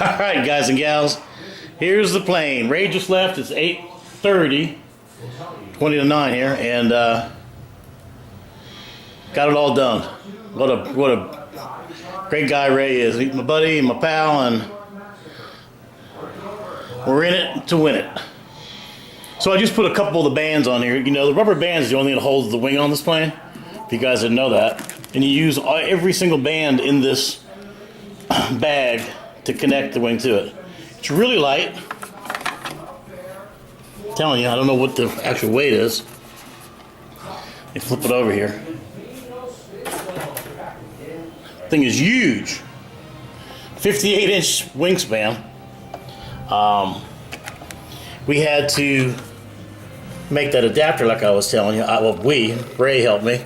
Alright guys and gals, here's the plane. Ray just left. It's 8:30, 20 to 9 here, and got it all done. What a great guy Ray is. He's my buddy and my pal, and we're in it to win it. So I just put a couple of the bands on here. You know, the rubber band is the only thing that holds the wing on this plane, if you guys didn't know that. And you use every single band in this bag to connect the wing to it. It's really light. I'm telling you, I don't know what the actual weight is. Let me flip it over here. Thing is huge. 58-inch wingspan. We had to make that adapter like I was telling you. Ray helped me.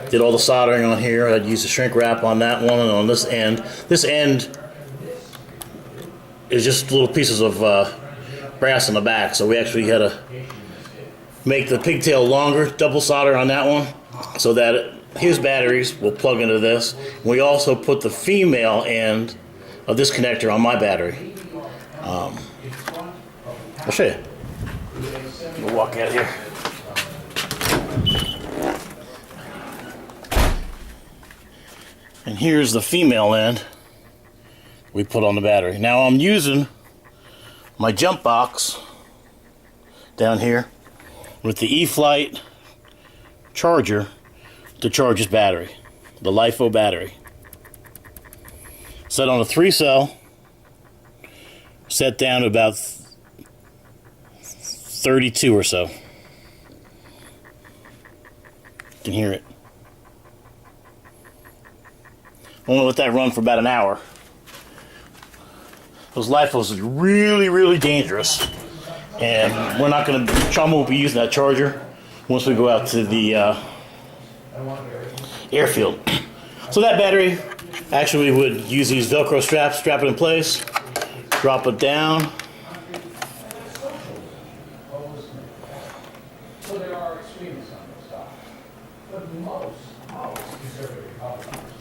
Did all the soldering on here. I'd use the shrink wrap on that one, and on this end. This end is just little pieces of brass in the back, so we actually had to make the pigtail longer, double solder on that one, so that his batteries will plug into this. We also put the female end of this connector on my battery. I'll show you. We'll walk out here. And here's the female end we put on the battery. Now I'm using my jump box down here with the E-Flight charger to charge this battery, the LiFo battery. Set on a 3-cell, set down to about 32 or so. You can hear it. I'm going to let that run for about an hour. Those LiFos are really, really dangerous. And we're not going to, Chum won't be using that charger once we go out to the airfield. So that battery, actually we would use these Velcro straps, strap it in place, drop it down.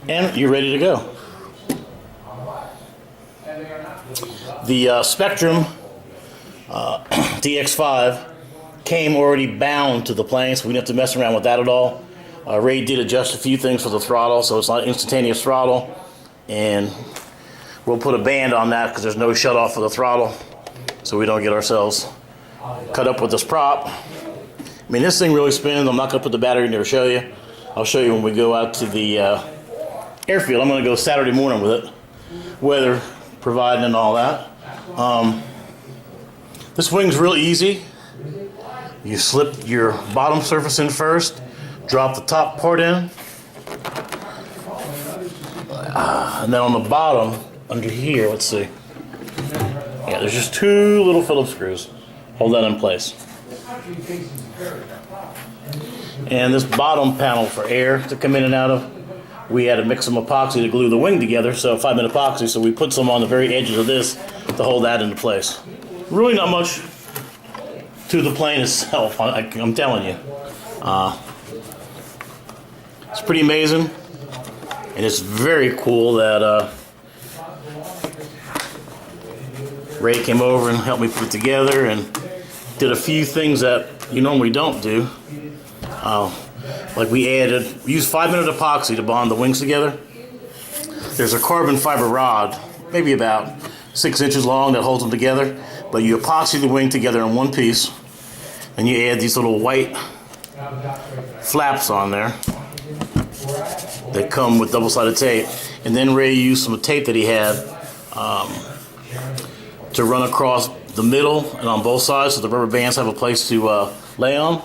And you're ready to go. The Spectrum DX5 came already bound to the plane, so we didn't have to mess around with that at all. Ray did adjust a few things for the throttle, so it's not instantaneous throttle. And we'll put a band on that because there's no shut off for the throttle, so we don't get ourselves cut up with this prop. I mean, this thing really spins. I'm not going to put the battery in there to show you. I'll show you when we go out to the airfield. I'm going to go Saturday morning with it, weather providing and all that. This wing's real easy. You slip your bottom surface in first, drop the top part in, and then on the bottom, under here, let's see. Yeah, there's just two little Phillips screws. Hold that in place. And this bottom panel for air to come in and out of, we had to mix some epoxy to glue the wing together, so 5-minute epoxy, so we put some on the very edges of this to hold that into place. Really not much to the plane itself, I'm telling you. It's pretty amazing, and it's very cool that Ray came over and helped me put it together and did a few things that you normally don't do. Like we used 5-minute epoxy to bond the wings together. There's a carbon fiber rod, maybe about 6 inches long, that holds them together. But you epoxy the wing together in one piece, and you add these little white flaps on there. They come with double-sided tape. And then Ray used some tape that he had to run across the middle and on both sides, so the rubber bands have a place to lay on.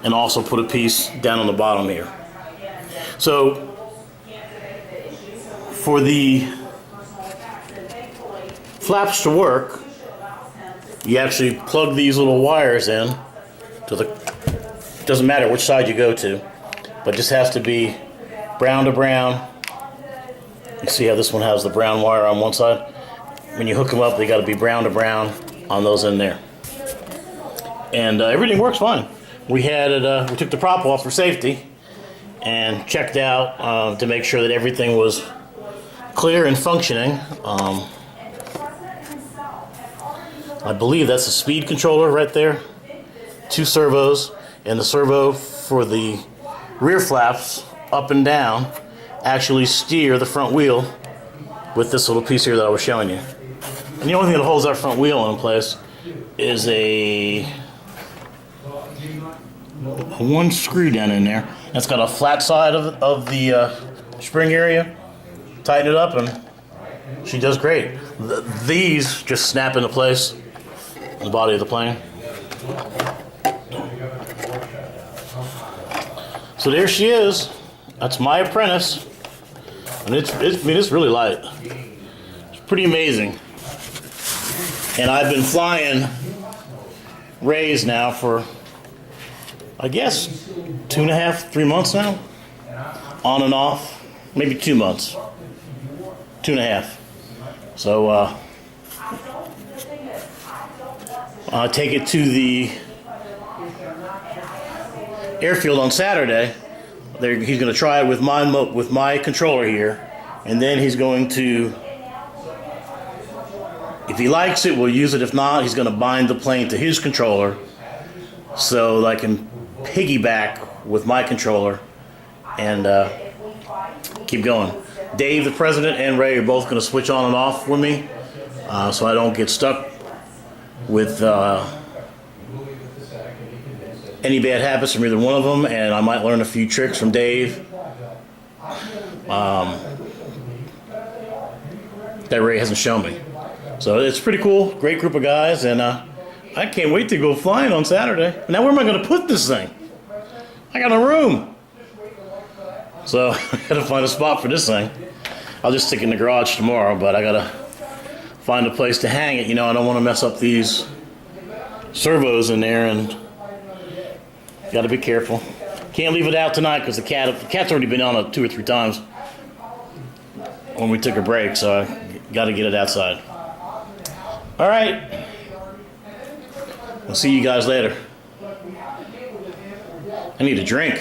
And also put a piece down on the bottom here. So for the flaps to work, you actually plug these little wires in to the, doesn't matter which side you go to, but just has to be brown to brown. You see how this one has the brown wire on one side? When you hook them up, they got to be brown to brown on those in there. And everything works fine. We had it. We took the prop off for safety and checked out to make sure that everything was clear and functioning. I believe that's a speed controller right there. 2 servos, and the servo for the rear flaps up and down actually steer the front wheel with this little piece here that I was showing you. And the only thing that holds that front wheel in place is a one screw down in there. That's got a flat side of the spring area. Tighten it up and she does great. These just snap into place in the body of the plane. So there she is. That's my apprentice. And it's really light. It's pretty amazing. And I've been flying Rays now for, I guess, 2.5, 3 months now. On and off. Maybe 2 months. 2.5. So I take it to the airfield on Saturday. He's going to try it with my controller here, and then he's going to, if he likes it, we'll use it. If not, he's going to bind the plane to his controller so that I can piggyback with my controller and keep going. Dave, the president, and Ray are both going to switch on and off with me, so I don't get stuck with any bad habits from either one of them, and I might learn a few tricks from Dave that Ray hasn't shown me. So it's pretty cool, great group of guys, and I can't wait to go flying on Saturday. Now where am I going to put this thing? I got a room. So I got to find a spot for this thing. I'll just stick it in the garage tomorrow, but I got to find a place to hang it. You know, I don't want to mess up these servos in there, and got to be careful. Can't leave it out tonight because the cat's already been on it 2 or 3 times when we took a break, so I got to get it outside. All right. I'll see you guys later. I need a drink.